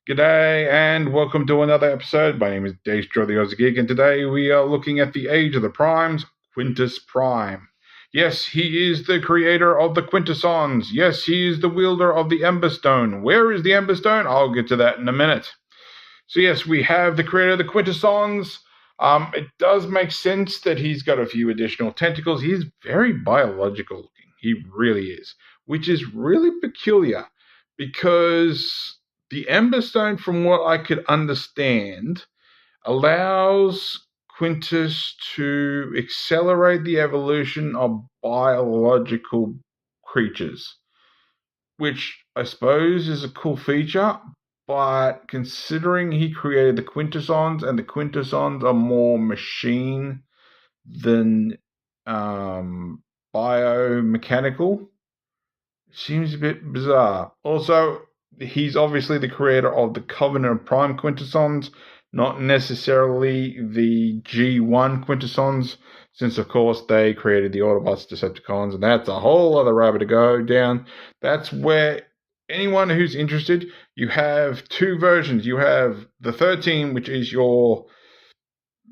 G'day and welcome to another episode. My name is Daystro the Aussie Geek, and today we are looking at the Age of the Primes, Quintus Prime. Yes, he is the creator of the Quintessons. Yes, he is the wielder of the Emberstone. Where is the Emberstone? I'll get to that in a minute. So yes, we have the creator of the Quintessons. It does make sense that he's got a few additional tentacles. He's very biological looking. He really is, which is really peculiar because the Emberstone, from what I could understand, allows Quintus to accelerate the evolution of biological creatures, which I suppose is a cool feature. But considering he created the Quintessons, and the Quintessons are more machine than biomechanical, seems a bit bizarre. Also, he's obviously the creator of the Covenant of Prime Quintessons, not necessarily the G1 Quintessons, since of course they created the Autobots, Decepticons, and that's a whole other rabbit to go down. That's where anyone who's interested, you have two versions. You have the 13, which is your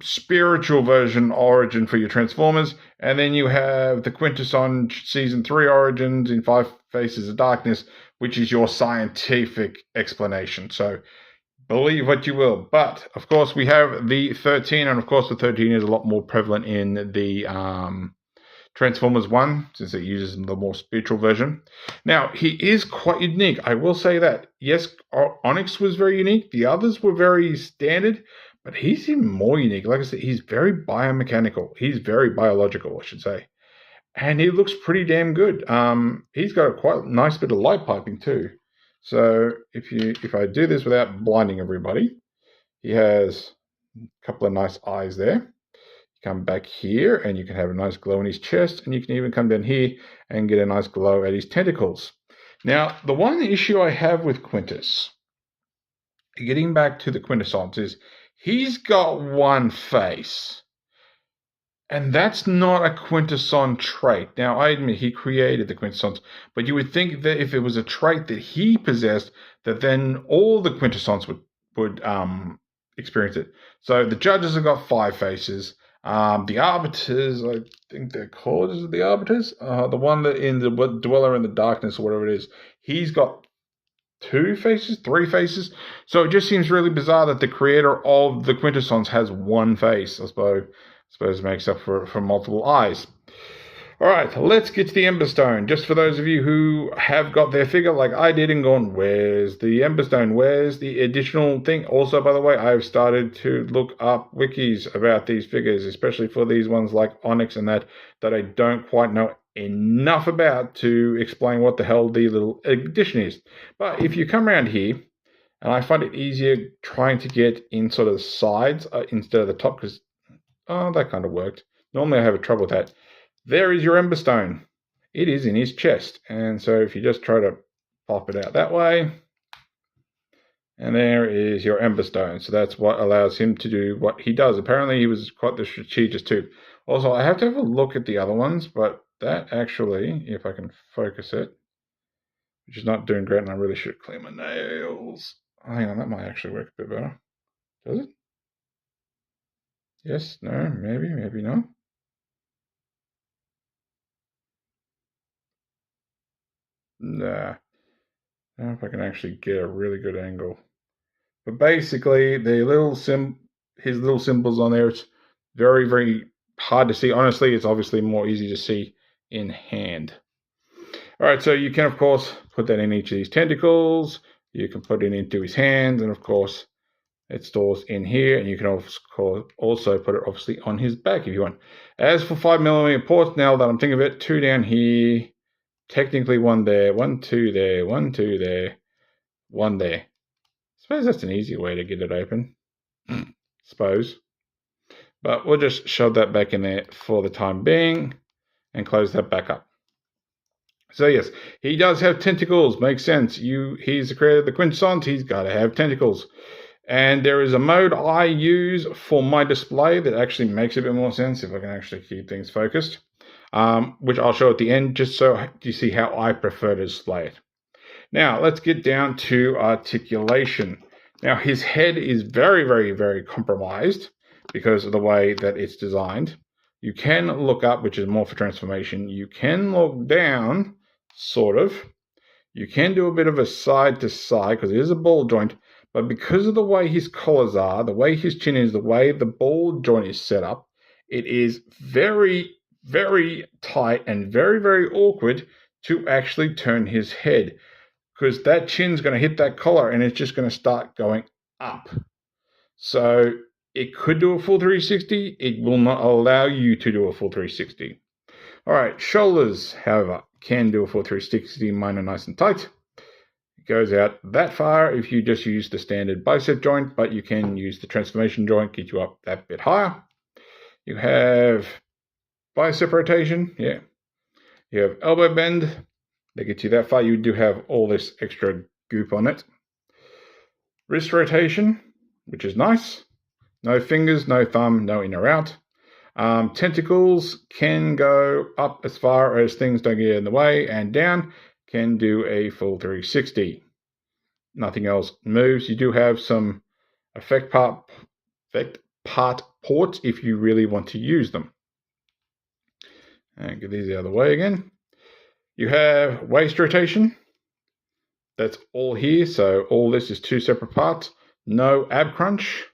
spiritual version origin for your Transformers, and then you have the Quintesson Season 3 Origins in Five Faces of Darkness, which is your scientific explanation. So believe what you will. But, of course, we have the 13, and of course the 13 is a lot more prevalent in the Transformers 1, since it uses the more spiritual version. Now, he is quite unique, I will say that. Yes, Onyx was very unique. The others were very standard, but he's even more unique. Like I said, he's very biomechanical. He's very biological, I should say. And he looks pretty damn good. He's got a quite nice bit of light piping too. So if I do this without blinding everybody, he has a couple of nice eyes there. Come back here and you can have a nice glow in his chest, and you can even come down here and get a nice glow at his tentacles. Now, the one issue I have with Quintus, getting back to the Quintessons, is he's got one face. And that's not a Quintesson trait. Now, I admit he created the Quintessons, but you would think that if it was a trait that he possessed, that then all the Quintessons would experience it. So the judges have got five faces. The Arbiters, I think they're called, is it the Arbiters? The one that in the Dweller in the Darkness, or whatever it is, he's got two faces, three faces. So it just seems really bizarre that the creator of the Quintessons has one face. I suppose it makes up for multiple eyes. All right, let's get to the Emberstone. Just for those of you who have got their figure like I did and gone, where's the Emberstone? Where's the additional thing? Also, by the way, I've started to look up wikis about these figures, especially for these ones like Onyx and that I don't quite know enough about to explain what the hell the little addition is. But if you come around here, and I find it easier trying to get in sort of the sides instead of the top, because, that kind of worked. Normally I have trouble with that. There is your Emberstone. It is in his chest. And so if you just try to pop it out that way, and there is your Emberstone. So that's what allows him to do what he does. Apparently he was quite the strategist too. Also, I have to have a look at the other ones, but that actually, if I can focus it, which is not doing great, and I really should clean my nails. Hang on, that might actually work a bit better. Does it? Yes, no, maybe not. Nah. I don't know if I can actually get a really good angle. But basically, his little symbols on there, it's very, very hard to see. Honestly, it's obviously more easy to see in hand. All right, so you can, of course, put that in each of these tentacles. You can put it into his hands, and of course, it stores in here, and you can also put it obviously on his back if you want. As for 5mm ports, now that I'm thinking of it, two down here, technically one there, two there, two there, one there. I suppose that's an easy way to get it open. Suppose. But we'll just shove that back in there for the time being and close that back up. So yes, he does have tentacles. Makes sense. He's the creator of the Quintessons. He's got to have tentacles. And there is a mode I use for my display that actually makes a bit more sense if I can actually keep things focused, which I'll show at the end just so you see how I prefer to display it. Now, let's get down to articulation. Now, his head is very, very, very compromised because of the way that it's designed. You can look up, which is more for transformation. You can look down, sort of. You can do a bit of a side to side because it is a ball joint, but because of the way his collars are, the way his chin is, the way the ball joint is set up, it is very, very tight and very, very awkward to actually turn his head, because that chin's going to hit that collar and it's just going to start going up. So it could do a full 360. It will not allow you to do a full 360. All right, shoulders, however, can do a full 360. Mine are nice and tight. It goes out that far if you just use the standard bicep joint, but you can use the transformation joint, get you up that bit higher. You have bicep rotation, yeah. You have elbow bend. That gets you that far. You do have all this extra goop on it. Wrist rotation, which is nice. No fingers, no thumb, no in or out. Tentacles can go up as far as things don't get in the way, and down can do a full 360. Nothing else moves. You do have some effect part ports if you really want to use them. And get these out of the way again. You have waist rotation. That's all here. So all this is two separate parts. No ab crunch.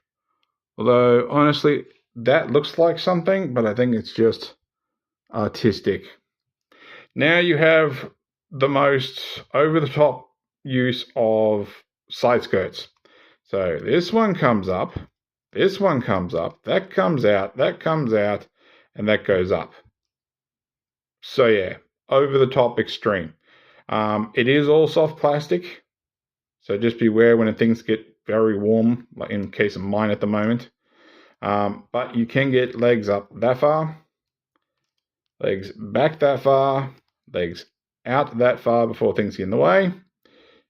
Although, honestly, that looks like something, but I think it's just artistic. Now you have the most over-the-top use of side skirts. So this one comes up, this one comes up, that comes out, and that goes up. So yeah, over the top extreme. It is all soft plastic, so just beware when things get very warm, like in case of mine at the moment. But you can get legs up that far, legs back that far, legs out that far before things get in the way.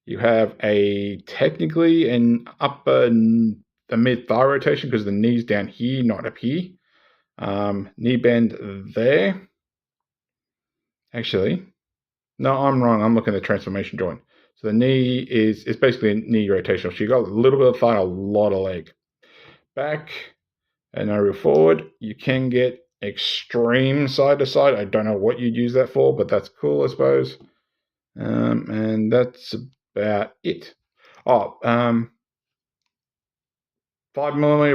You have technically an upper, a mid-thigh rotation because the knee's down here, not up here. Knee bend there. Actually, no, I'm wrong. I'm looking at the transformation joint. So the knee is basically a knee rotation. So you got a little bit of thigh, a lot of leg. Back and no real forward. You can get extreme side to side. I don't know what you'd use that for, but that's cool, I suppose. And that's about it. 5mm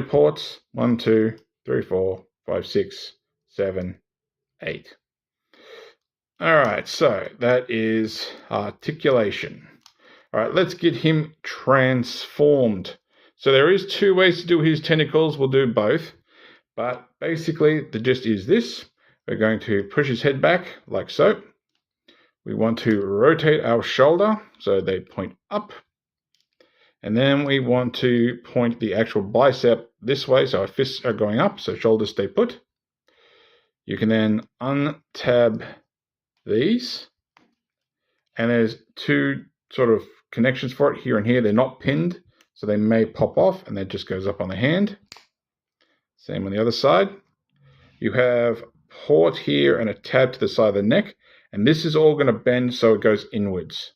ports. 1, 2, 3, 4, 5, 6, 7, 8. All right, so that is articulation. All right, let's get him transformed. So there is two ways to do his tentacles. We'll do both. But basically, the gist is this. We're going to push his head back like so. We want to rotate our shoulder so they point up. And then we want to point the actual bicep this way, so our fists are going up, so shoulders stay put. You can then untab these, and there's two sort of connections for it here and here. They're not pinned, so they may pop off, and that just goes up on the hand. Same on the other side. You have port here and a tab to the side of the neck, and this is all going to bend so it goes inwards.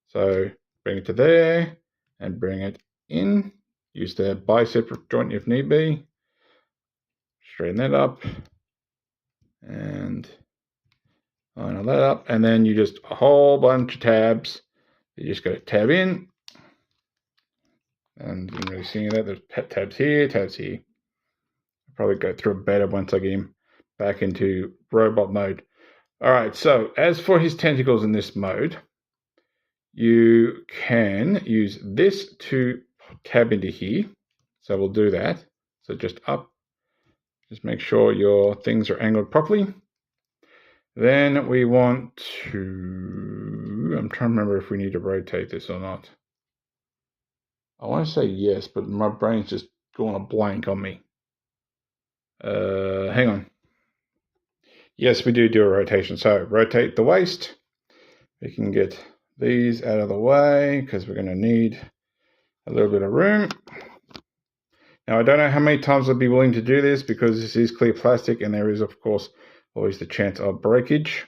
So bring it to there and bring it in. Use the bicep joint if need be. Straighten that up and line that up, and then you just a whole bunch of tabs. You just got to tab in, and you can really see that there's tabs here, tabs here. I'll probably go through it better once I get him back into robot mode. All right, so as for his tentacles in this mode, you can use this to tab into here. So we'll do that. So just up. Just make sure your things are angled properly. Then we want to, I'm trying to remember if we need to rotate this or not. I want to say yes, but my brain's just going a blank on me. Hang on. Yes, we do a rotation. So rotate the waist. We can get these out of the way because we're going to need a little bit of room. Now, I don't know how many times I'd be willing to do this because this is clear plastic and there is, of course, always the chance of breakage.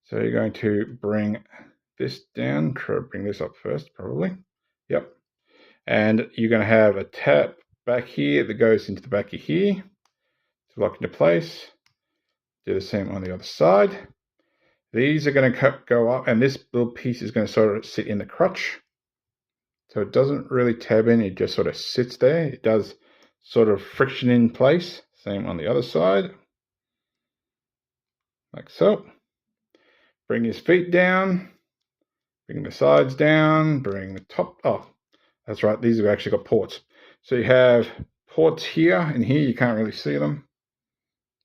So you're going to bring this down. Try to bring this up first, probably. Yep. And you're going to have a tab back here that goes into the back of here to lock into place. Do the same on the other side. These are going to go up, and this little piece is going to sort of sit in the crutch. So it doesn't really tab in, it just sort of sits there. It does sort of friction in place. Same on the other side. Like so. Bring his feet down. Bring the sides down. Bring the top. Oh, that's right. These have actually got ports. So you have ports here and here. You can't really see them.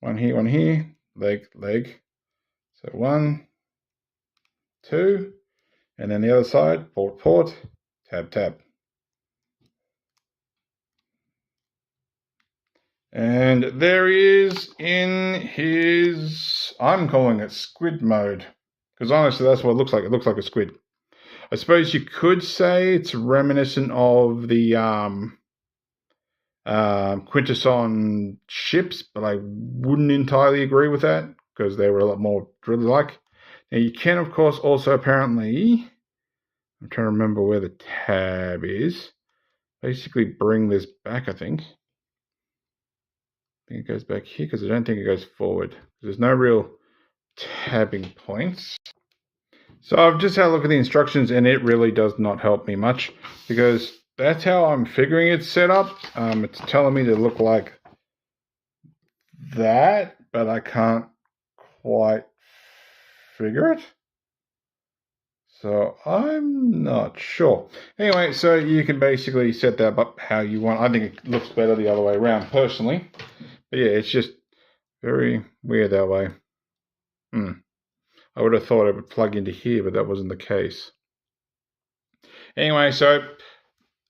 One here, one here. Leg, leg. So 1, 2. And then the other side. Port, port. Tab, tab. And there he is in his, I'm calling it squid mode. Because honestly, that's what it looks like. It looks like a squid. I suppose you could say it's reminiscent of the Quintus on ships, but I wouldn't entirely agree with that because they were a lot more drill-like. Now you can, of course, also apparently, I'm trying to remember where the tab is, basically bring this back, I think. I think it goes back here because I don't think it goes forward. There's no real tabbing points. So I've just had a look at the instructions and it really does not help me much because that's how I'm figuring it's set up. It's telling me to look like that, but I can't quite figure it. So I'm not sure. Anyway, so you can basically set that up how you want. I think it looks better the other way around personally. But yeah, it's just very weird that way. I would have thought it would plug into here, but that wasn't the case. Anyway, so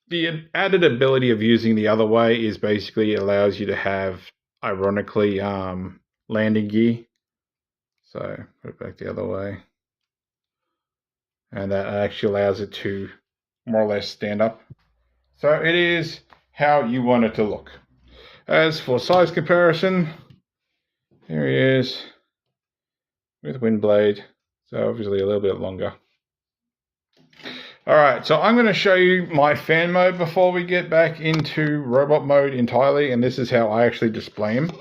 the added ability of using the other way is basically it allows you to have, ironically, landing gear. So put it back the other way. And that actually allows it to more or less stand up. So it is how you want it to look. As for size comparison, here he is with wind blade. So obviously a little bit longer. Alright, so I'm going to show you my fan mode before we get back into robot mode entirely. And this is how I actually display him.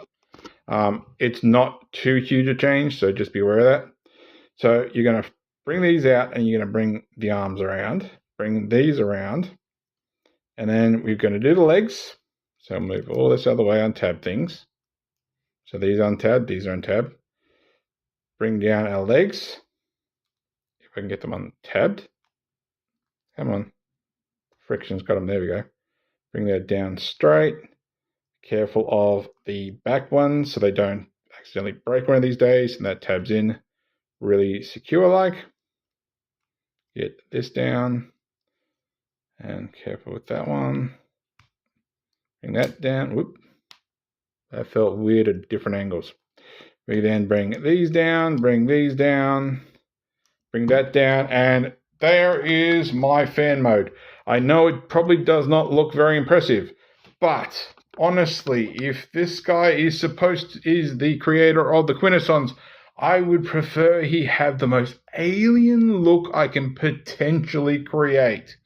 It's not too huge a change, so just be aware of that. So you're going to bring these out and you're going to bring the arms around. Bring these around. And then we're going to do the legs. So move all this other way, untab things. So these untabbed, these are untabbed. Bring down our legs. If I can get them untabbed. Come on. Friction's got them, there we go. Bring that down straight. Careful of the back ones so they don't accidentally break one of these days. And that tabs in really secure like. Get this down. And careful with that one. Bring that down. Whoop. That felt weird at different angles. We then bring these down, bring these down, bring that down, and there is my fan mode. I know it probably does not look very impressive, but honestly, if this guy is the creator of the Quintessons, I would prefer he have the most alien look I can potentially create.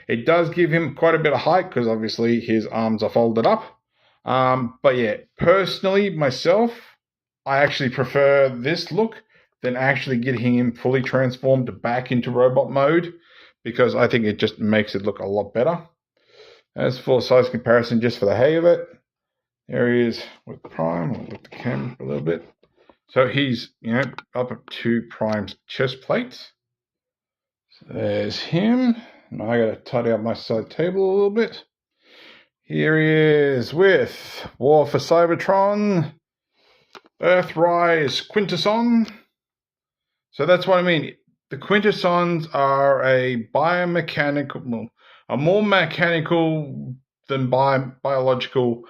It does give him quite a bit of height because obviously his arms are folded up. But yeah, personally, myself, I actually prefer this look than actually getting him fully transformed back into robot mode because I think it just makes it look a lot better. As for size comparison, just for the hay of it, there he is with Prime. I'll look the camera a little bit. So he's, up to Prime's chest plate. So there's him. Now I gotta tidy up my side table a little bit. Here he is with War for Cybertron, Earthrise Quintesson. So that's what I mean. The Quintessons are a biomechanical, a more mechanical than biological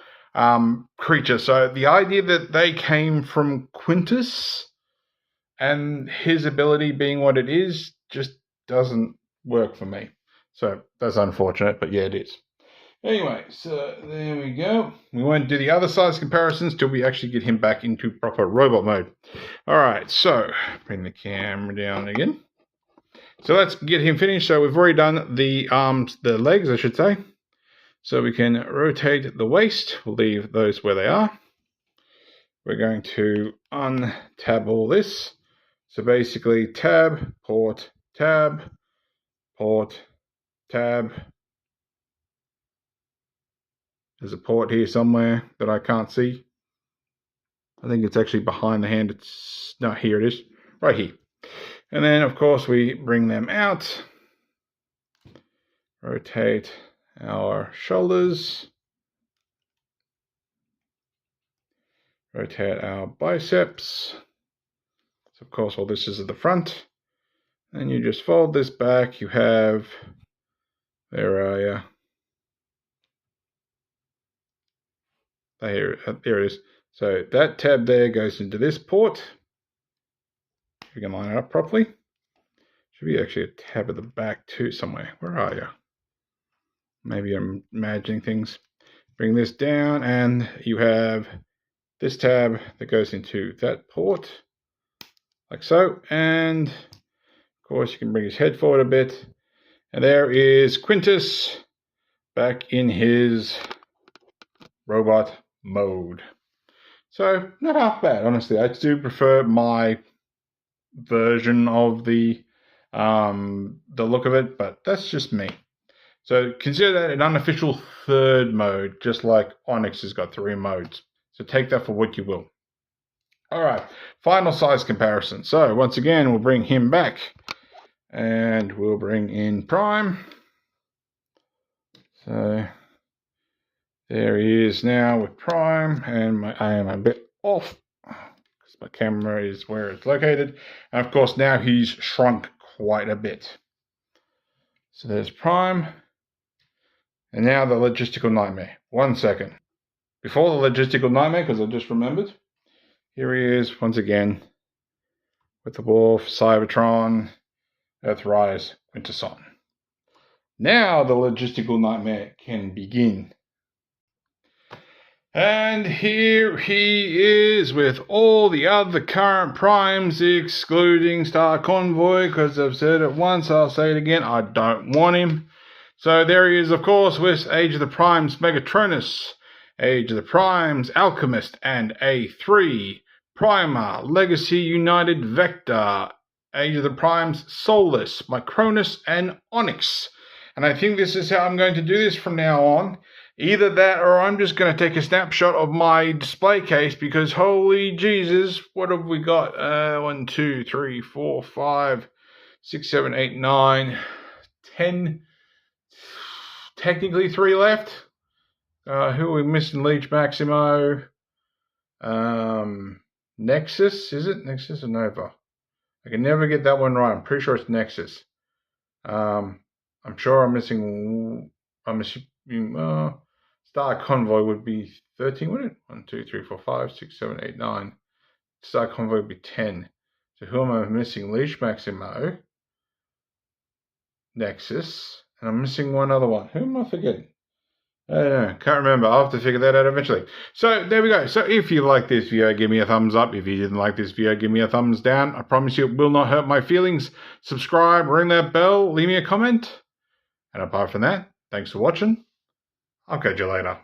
creature. So the idea that they came from Quintus and his ability being what it is just doesn't work for me. So that's unfortunate, but yeah, it is. Anyway, so there we go. We won't do the other size comparisons till we actually get him back into proper robot mode. All right, so bring the camera down again. So let's get him finished. So we've already done the arms, the legs, I should say. So we can rotate the waist. We'll leave those where they are. We're going to untab all this. So basically tab, port, tab, port, tab. There's a port here somewhere that I can't see. I think it's actually behind the hand. No, here it is, right here. And then of course we bring them out. Rotate our shoulders. Rotate our biceps. So of course all this is at the front. And you just fold this back. You have, there it is. So that tab there goes into this port. If you can line it up properly. Should be actually a tab at the back too somewhere. Where are you? Maybe I'm imagining things. Bring this down and you have this tab that goes into that port. Like so. And of course you can bring his head forward a bit. And there is Quintus back in his robot mode. So not half bad, honestly. I do prefer my version of the look of it, but that's just me. So consider that an unofficial third mode, just like Onyx has got 3 modes. So take that for what you will. All right, final size comparison. So once again, we'll bring him back, and we'll bring in Prime. So there he is now with Prime, and I am a bit off because my camera is where it's located. And of course now he's shrunk quite a bit. So there's Prime. And now the logistical nightmare. 1 second. Before the logistical nightmare, because I just remembered, here he is once again with the Wolf, Cybertron, Earthrise, Quintus. Now the logistical nightmare can begin. And here he is with all the other current primes, excluding Star Convoy, because I've said it once, I'll say it again, I don't want him. So there he is, of course, with Age of the Primes Megatronus, Age of the Primes Alchemist and A3, Primer, Legacy United Vector, Age of the Primes Soulless, Micronus and Onyx. And I think this is how I'm going to do this from now on. Either that or I'm just going to take a snapshot of my display case because holy Jesus, what have we got? 1, 2, 3, 4, 5, 6, 7, 8, 9, 10. Technically 3 left. Who are we missing? Leech Maximo. Nexus, is it? Nexus or Nova? I can never get that one right. I'm pretty sure it's Nexus. I'm sure I'm missing. Star Convoy would be 13, wouldn't it? 1, 2, 3, 4, 5, 6, 7, 8, 9. Star Convoy would be 10. So who am I missing? Leech Maximo. Nexus. And I'm missing one other one. Who am I forgetting? I don't know. Can't remember. I'll have to figure that out eventually. So there we go. So if you like this video, give me a thumbs up. If you didn't like this video, give me a thumbs down. I promise you it will not hurt my feelings. Subscribe, ring that bell, leave me a comment. And apart from that, thanks for watching. I'll catch you later.